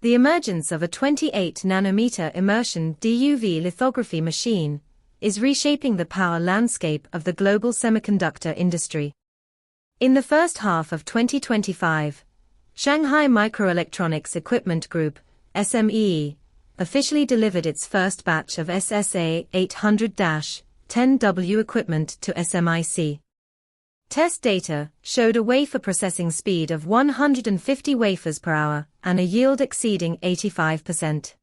The emergence of a 28-nanometer immersion DUV lithography machine is reshaping the power landscape of the global semiconductor industry. In the first half of 2025, Shanghai Microelectronics Equipment Group, SMEE, officially delivered its first batch of SSA 800-10W equipment to SMIC. Test data showed a wafer processing speed of 150 wafers per hour and a yield exceeding 85%.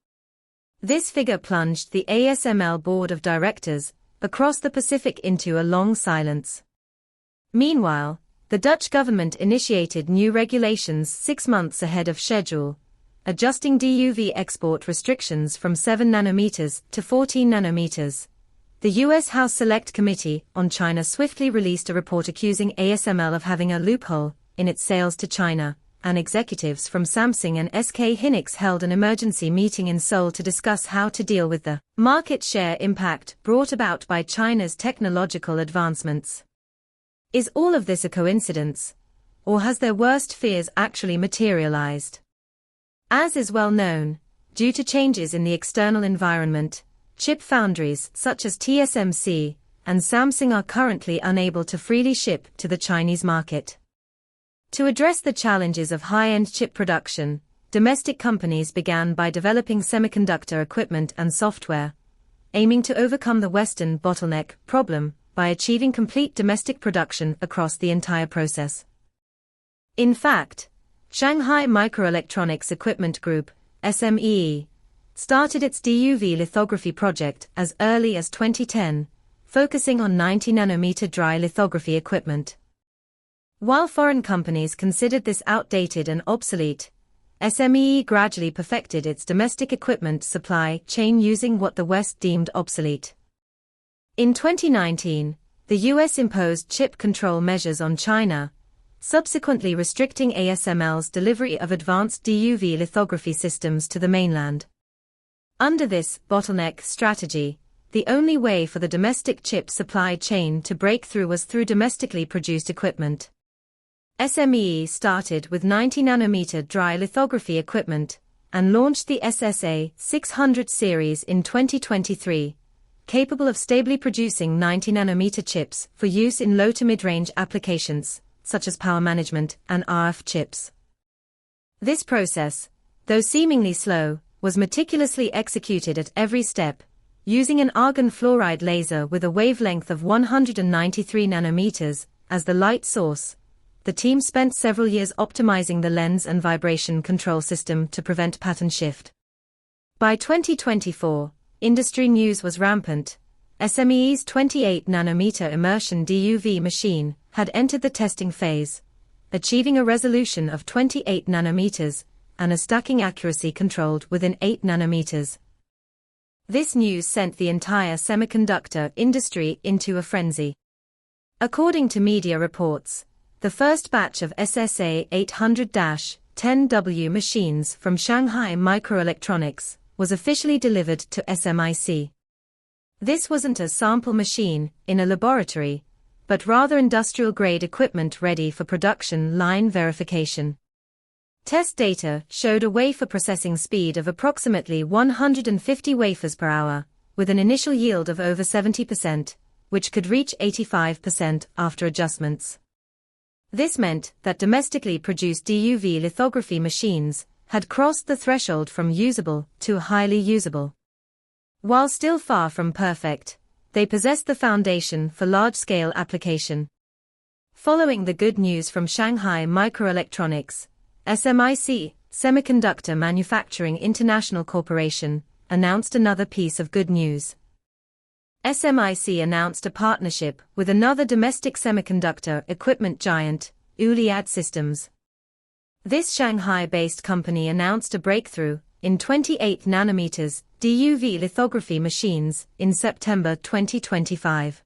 This figure plunged the ASML board of directors across the Pacific into a long silence. Meanwhile, the Dutch government initiated new regulations 6 months ahead of schedule, adjusting DUV export restrictions from 7 nanometers to 14 nanometers. The U.S. House Select Committee on China swiftly released a report accusing ASML of having a loophole in its sales to China, and executives from Samsung and SK Hynix held an emergency meeting in Seoul to discuss how to deal with the market share impact brought about by China's technological advancements. Is all of this a coincidence, or has their worst fears actually materialized? As is well known, due to changes in the external environment, chip foundries such as TSMC and Samsung are currently unable to freely ship to the Chinese market. To address the challenges of high-end chip production, domestic companies began by developing semiconductor equipment and software, aiming to overcome the Western bottleneck problem by achieving complete domestic production across the entire process. In fact, Shanghai Microelectronics Equipment Group, SMEE, started its DUV lithography project as early as 2010, focusing on 90-nanometer dry lithography equipment. While foreign companies considered this outdated and obsolete, SMEE gradually perfected its domestic equipment supply chain using what the West deemed obsolete. In 2019, the US imposed chip control measures on China, subsequently restricting ASML's delivery of advanced DUV lithography systems to the mainland. Under this bottleneck strategy, the only way for the domestic chip supply chain to break through was through domestically produced equipment. SMEE started with 90-nanometer dry lithography equipment and launched the SSA 600 series in 2023, capable of stably producing 90-nanometer chips for use in low to mid-range applications, such as power management and RF chips. This process, though seemingly slow, was meticulously executed at every step, using an argon fluoride laser with a wavelength of 193 nanometers as the light source. The team spent several years optimizing the lens and vibration control system to prevent pattern shift. By 2024, industry news was rampant. SMEE's 28-nanometer immersion DUV machine had entered the testing phase, achieving a resolution of 28 nanometers and a stacking accuracy controlled within 8 nanometers. This news sent the entire semiconductor industry into a frenzy. According to media reports, the first batch of SSA 800-10W machines from Shanghai Microelectronics was officially delivered to SMIC. This wasn't a sample machine in a laboratory, but rather industrial-grade equipment ready for production line verification. Test data showed a wafer processing speed of approximately 150 wafers per hour, with an initial yield of over 70%, which could reach 85% after adjustments. This meant that domestically produced DUV lithography machines had crossed the threshold from usable to highly usable. While still far from perfect, they possessed the foundation for large-scale application. Following the good news from Shanghai Microelectronics, SMIC, Semiconductor Manufacturing International Corporation, announced another piece of good news. SMIC announced a partnership with another domestic semiconductor equipment giant, Uliad Systems. This Shanghai-based company announced a breakthrough in 28 nanometers DUV lithography machines in September 2025.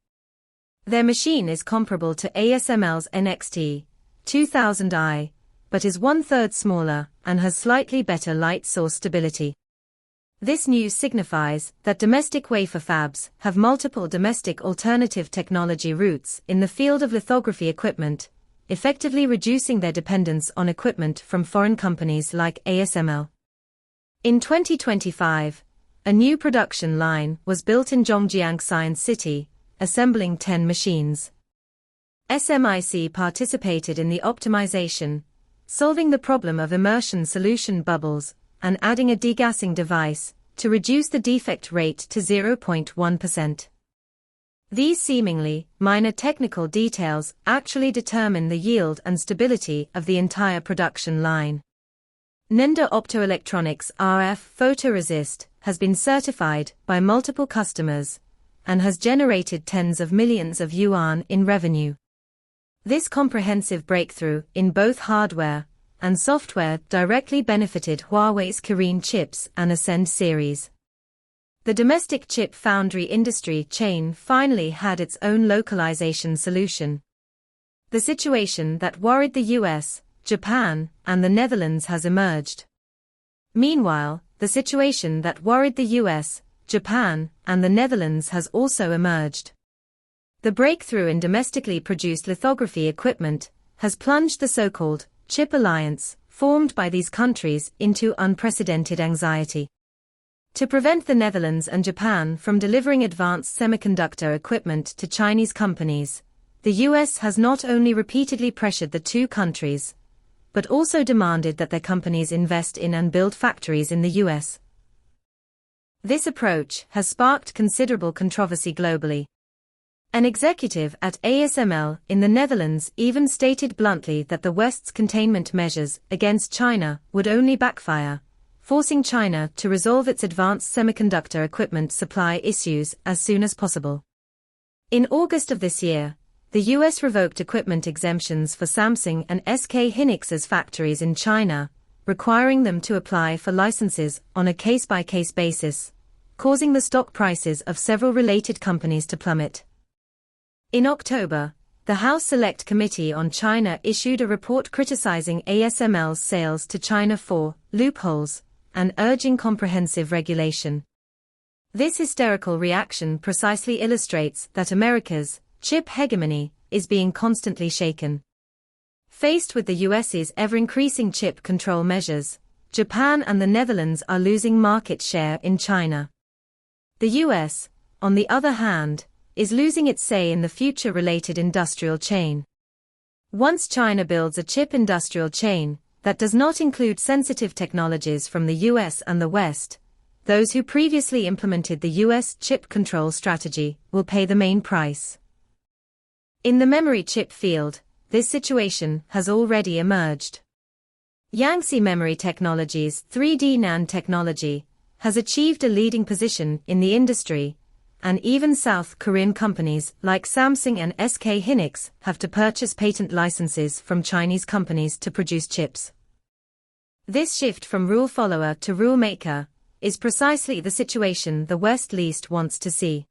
Their machine is comparable to ASML's NXT 2000i, but is 1/3 smaller and has slightly better light source stability. This news signifies that domestic wafer fabs have multiple domestic alternative technology routes in the field of lithography equipment, effectively reducing their dependence on equipment from foreign companies like ASML. In 2025, a new production line was built in Zhongjiang Science City, assembling 10 machines. SMIC participated in the optimization, solving the problem of immersion solution bubbles, and adding a degassing device to reduce the defect rate to 0.1%. These seemingly minor technical details actually determine the yield and stability of the entire production line. Nenda Optoelectronics RF photoresist has been certified by multiple customers and has generated tens of millions of yuan in revenue. This comprehensive breakthrough in both hardware and software directly benefited Huawei's Kirin chips and Ascend series. The domestic chip foundry industry chain finally had its own localization solution. The situation that worried the US, Japan, and the Netherlands has emerged. Meanwhile, the situation that worried the US, Japan, and the Netherlands has also emerged. The breakthrough in domestically produced lithography equipment has plunged the so-called chip alliance, formed by these countries, into unprecedented anxiety. To prevent the Netherlands and Japan from delivering advanced semiconductor equipment to Chinese companies, the US has not only repeatedly pressured the two countries, but also demanded that their companies invest in and build factories in the US. This approach has sparked considerable controversy globally. An executive at ASML in the Netherlands even stated bluntly that the West's containment measures against China would only backfire, forcing China to resolve its advanced semiconductor equipment supply issues as soon as possible. In August of this year, the US revoked equipment exemptions for Samsung and SK Hynix's factories in China, requiring them to apply for licenses on a case-by-case basis, causing the stock prices of several related companies to plummet. In October, the House Select Committee on China issued a report criticizing ASML's sales to China for loopholes and urging comprehensive regulation. This hysterical reaction precisely illustrates that America's chip hegemony is being constantly shaken. Faced with the US's ever-increasing chip control measures, Japan and the Netherlands are losing market share in China. The US, on the other hand, is losing its say in the future-related industrial chain. Once China builds a chip industrial chain that does not include sensitive technologies from the US and the West, those who previously implemented the US chip control strategy will pay the main price. In the memory chip field, this situation has already emerged. Yangtze Memory Technologies' 3D NAND technology has achieved a leading position in the industry, and even South Korean companies like Samsung and SK Hynix have to purchase patent licenses from Chinese companies to produce chips. This shift from rule follower to rule maker is precisely the situation the West least wants to see.